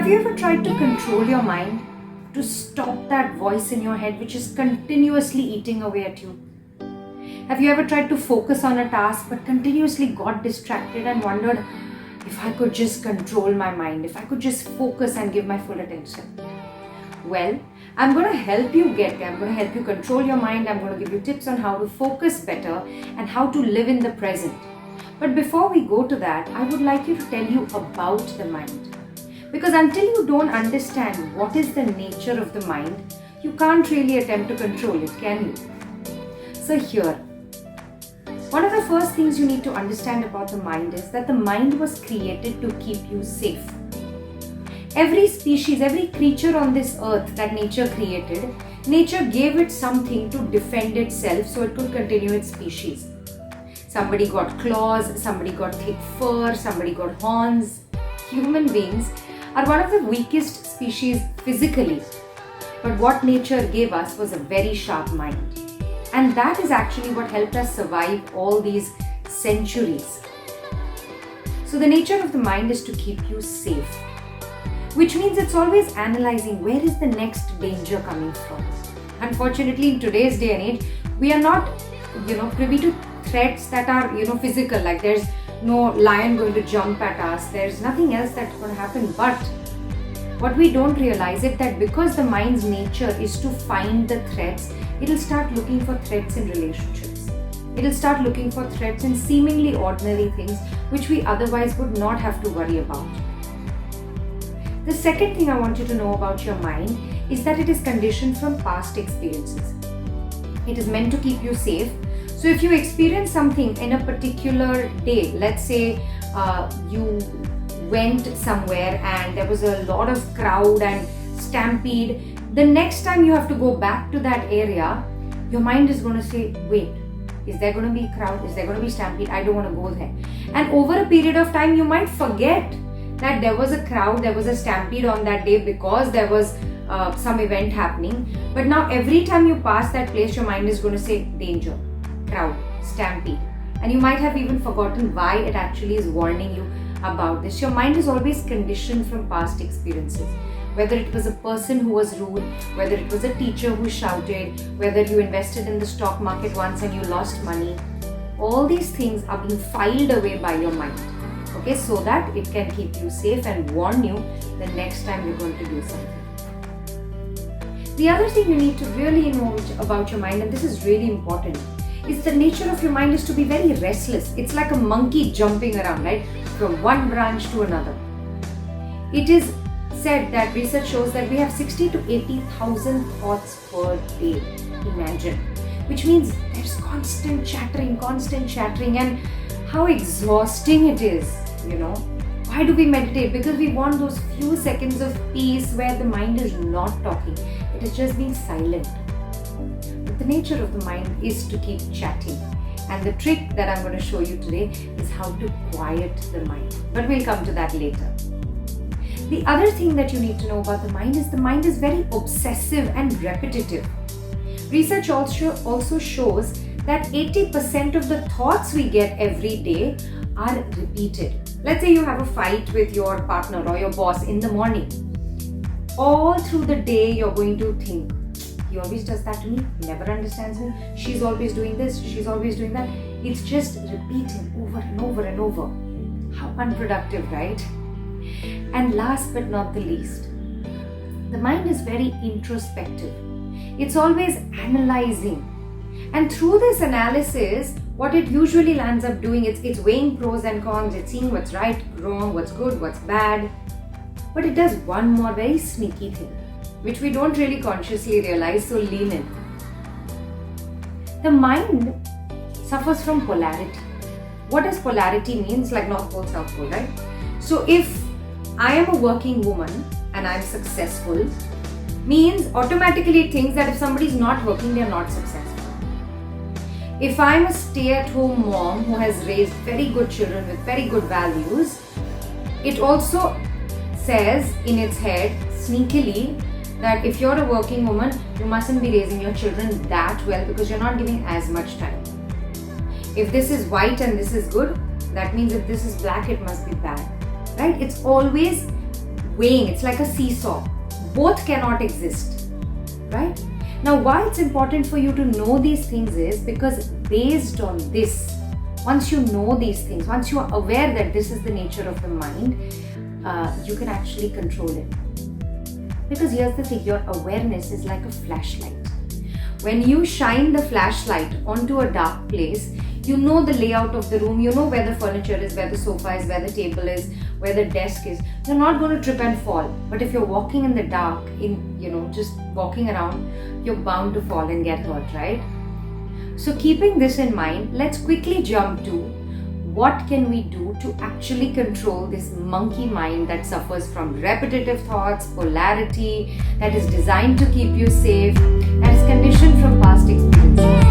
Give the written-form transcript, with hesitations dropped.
Have you ever tried to control your mind? To stop that voice in your head which is continuously eating away at you? Have you ever tried to focus on a task but continuously got distracted and wondered, if I could just control my mind, if I could just focus and give my full attention? Well, I'm going to help you get there. I'm going to help you control your mind. I'm going to give you tips on how to focus better and how to live in the present. But before we go to that, I would like you to tell you about the mind. Because until you don't understand what is the nature of the mind, you can't really attempt to control it, can you? So here, one of the first things you need to understand about the mind is that the mind was created to keep you safe. Every species, every creature on this earth that nature created, nature gave it something to defend itself so it could continue its species. Somebody got claws, somebody got thick fur, somebody got horns. Human beings are one of the weakest species physically, but what nature gave us was a very sharp mind. And that is actually what helped us survive all these centuries. So the nature of the mind is to keep you safe, which means it's always analyzing where is the next danger coming from. Unfortunately, in today's day and age, we are not, privy to threats that are, physical, like there's no lion going to jump at us, there's nothing else that's going to happen. But what we don't realize is that because the mind's nature is to find the threats, it'll start looking for threats in relationships. It'll start looking for threats in seemingly ordinary things which we otherwise would not have to worry about. The second thing I want you to know about your mind is that it is conditioned from past experiences. It is meant to keep you safe. So if you experience something in a particular day, let's say you went somewhere and there was a lot of crowd and stampede, the next time you have to go back to that area, your mind is going to say, wait, is there going to be a crowd? Is there going to be stampede? I don't want to go there. And over a period of time, you might forget that there was a crowd, there was a stampede on that day because there was some event happening. But now every time you pass that place, your mind is going to say danger, crowd, stampede. And you might have even forgotten why it actually is warning you about this. Your mind is always conditioned from past experiences. Whether it was a person who was rude, whether it was a teacher who shouted, whether you invested in the stock market once and you lost money, all these things are being filed away by your mind. Okay, so that it can keep you safe and warn you the next time you're going to do something. The other thing you need to really know about your mind, and this is really important, is the nature of your mind is to be very restless. It's like a monkey jumping around, right? From one branch to another. It is said that research shows that we have 60 to 80,000 thoughts per day. Imagine. Which means there's constant chattering, and how exhausting it is, Why do we meditate? Because we want those few seconds of peace where the mind is not talking. It is just being silent. But the nature of the mind is to keep chatting. And the trick that I'm going to show you today is how to quiet the mind. But we'll come to that later. The other thing that you need to know about the mind is very obsessive and repetitive. Research also shows that 80% of the thoughts we get every day are repeated. Let's say you have a fight with your partner or your boss in the morning. All through the day, you're going to think, he always does that to me, he never understands me, she's always doing this, she's always doing that. It's just repeating over and over and over. How unproductive, right? And last but not the least, the mind is very introspective. It's always analyzing. And through this analysis, what it usually lands up doing, it's weighing pros and cons, it's seeing what's right, wrong, what's good, what's bad. But it does one more very sneaky thing, which we don't really consciously realize, so lean in. The mind suffers from polarity. What does polarity mean? It's like North Pole, South Pole, right? So if I am a working woman and I'm successful, means automatically it thinks that if somebody is not working, they're not successful. If I'm a stay-at-home mom who has raised very good children with very good values, it also says in its head, sneakily, that if you're a working woman, you mustn't be raising your children that well because you're not giving as much time. If this is white and this is good, that means if this is black, it must be bad. Right? It's always weighing, it's like a seesaw. Both cannot exist, right? Now, why it's important for you to know these things is because based on this, once you know these things, once you are aware that this is the nature of the mind, you can actually control it. Because here's the thing, your awareness is like a flashlight. When you shine the flashlight onto a dark place, you know the layout of the room, you know where the furniture is, where the sofa is, where the table is, where the desk is. You're not going to trip and fall. But if you're walking in the dark, just walking around, you're bound to fall and get hurt, right? So keeping this in mind, let's quickly jump to what can we do to actually control this monkey mind that suffers from repetitive thoughts, polarity, that is designed to keep you safe, that is conditioned from past experiences.